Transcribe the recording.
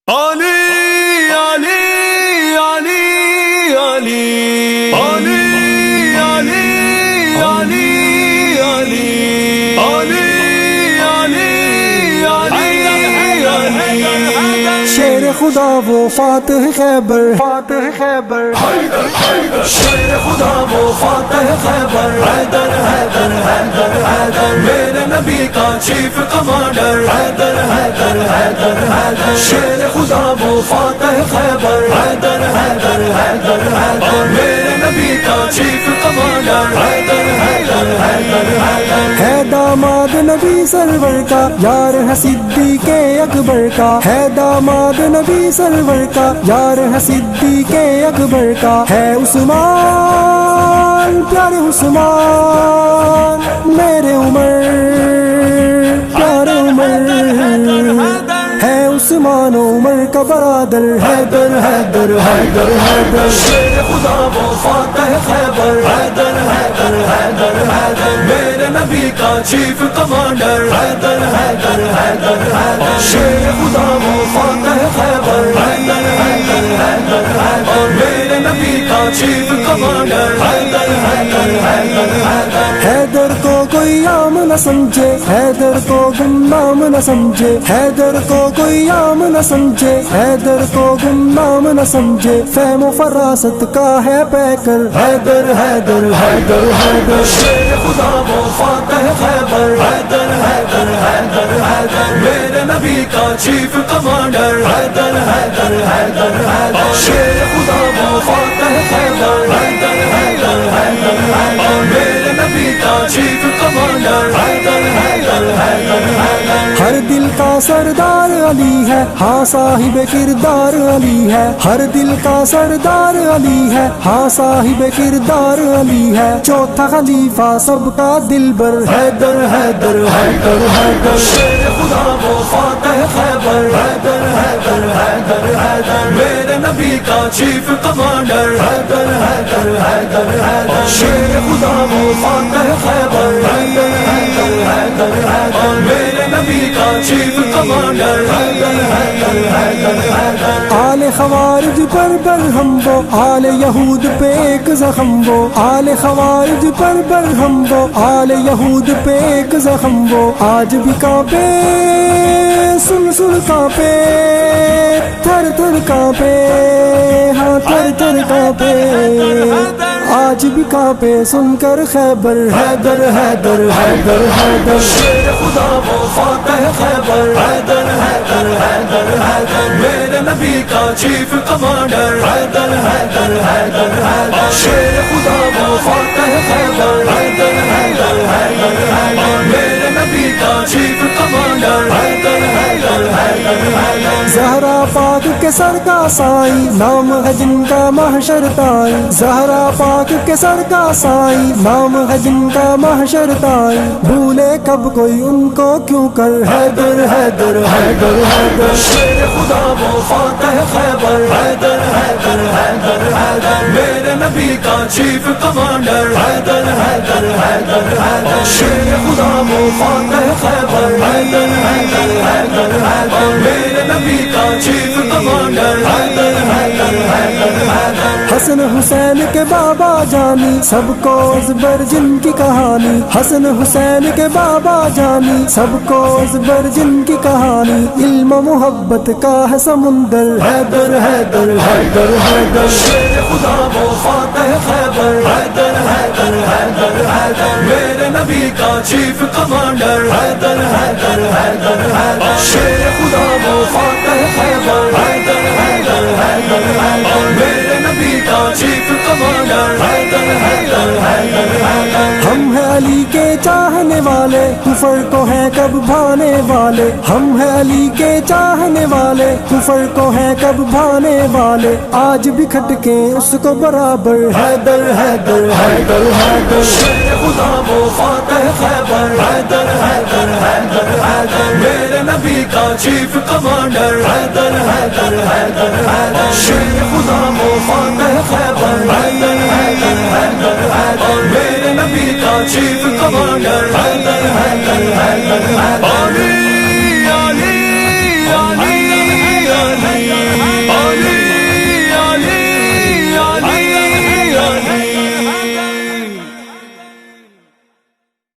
علی علی علی علی علی علی علی علی علی علی شیر خدا وہ فاتح خیبر، فاتح خیبر، شیر خدا وہ فاتح خیبر، حیدر حیدر حیدر حیدر میرے نبی کا چیف کمانڈر، حیدر حیدر حیدر حیدر شیر خدا وہ فاتح خیبر، حیدر حیدر حیدر حیدر میرے نبی کا چیف کمانڈر، حیدر حیدر حیدر حیدر ہے داماد نبی سرور کا، یار ہے صدیق اکبر کا، ہے داماد نبی سرور کا، یار ہے صدیق اکبر کا، ہے عثمان پیارے عثمان میرے عمر پیارے عمر، ہے عثمان عمر کا برادر، حیدر حیدر حیدر حیدر شیر خدا وہ فاتح خیبر، حیدر حیدر حیدر حیدر میرے نبی کا چیف کمانڈر، حیدر حیدر حیدر حیدر شیر خدا وہ فاتح خیبر، حیدر حیدر حیدر حیدر میرے نبی کا چیف کمانڈر، حیدر حیدر حیدر حیدر حیدر کو کوئی عام نہ سمجھے، حیدر کو گمنام نہ سمجھے، حیدر کو کوئی عام نہ سمجھے، حیدر کو گمنام نہ سمجھے، فہم و فراست کا ہے پیکر، حیدر حیدر حیدر حیدر شیر خدا وہ فاتح خیبر، حیدر حیدر حیدر حیدر میرے نبی کا چیف کمانڈر، حیدر حیدر حیدر حیدر شیر خدا وہ فاتح خیبر، حیدر حیدر حیدر حیدر میرے نبی کا چیف کمانڈر، حیدر حیدر حیدر حیدر ہر دل کا سردار علی ہے، ہاں صاحب کردار علی ہے، ہر دل کا سردار علی ہے، ہاں صاحب کردار علی ہے، چوتھا خلیفہ سب کا دلبر، حیدر حیدر حیدر حیدر شیر خدا وہ فاتح خیبر، حیدر حیدر حیدر حیدر میرے نبی کا چیف کمانڈر، حیدر حیدر حیدر حیدر شیر خدا وہ فاتح خیبر، حیدر حیدر حیدر حیدر میرے نبی کا چیف کمانڈر، حیدر حیدر حیدر حیدر آل خوارج پر برہم وہ، آل یہود پہ ایک زخم وہ، آل خوارج پر برہم وہ، آل یہود پہ ایک زخم وہ، آج بھی کانپے سن سن کانپے، تھر تھر کانپے، ہاں تھر تھر کانپے، آج بھی کانپے سن کر خیبر، حیدر حیدر حیدر حیدر شیر خدا وہ فاتح خیبر، حیدر حیدر حیدر حیدر میرے نبی کا چیف کمانڈر، حیدر حیدر حیدر حیدر شیر خدا وہ فاتح خیبر، حیدر حیدر حیدر حیدر میرے نبی کا چیف کمانڈر، حیدر حیدر حیدر حیدر زہرا پاک کے سر کا سائی، نام ہے جن کا محشر تائی، زہرا پاک کے سر کا سائی، نام ہے جن کا محشر تائی، بھولے کب کوئی ان کو کیوں کر، حیدر حیدر حیدر حیدر شیر خدا وہ فاتح خیبر، حیدر حیدر حیدر حیدر میرے نبی کا چیف کمانڈر، حیدر حیدر حیدر حیدر شیر خدا وہ فاتح خیبر، حیدر حیدر حیدر حیدر میرے نبی کا چیف کمانڈر، حیدر حیدر حیدر حیدر حسن حسین کے بابا جانی، سب کو ازبر جن کی کہانی، حسن حسین کے بابا جانی، سب کو ازبر جن کی کہانی، علم و محبت کا ہے سمندر، حیدر حیدر حیدر حیدر شیر خدا وہ فاتح خیبر، حیدر حیدر حیدر حیدر میرے نبی کا چیف کمانڈر، حیدر حیدر حیدر حیدر شیر خدا وہ فاتح خیبر، حیدر حیدر حیدر حیدر میرے نبی کا چیف کمانڈر، حیدر حیدر حیدر حیدر ہم ہیں علی کے چاہنے والے، کفر کو ہیں کب بھانے والے، ہم ہیں علی کے چاہنے والے، کفر کو ہیں کب بھانے والے، آج بھی کھٹکے اس کو برابر، حیدر حیدر حیدر حیدر شیر خدا وہ فاتح خیبر، حیدر حیدر حیدر حیدر میرے نبی کا چیف کمانڈر، حیدر حیدر حیدر حیدر شیر خدا وہ فاتح خیبر، حیدر حیدر حیدر حیدر میرے نبی کا چیف کمانڈر، حیدر حیدر حیدر حیدر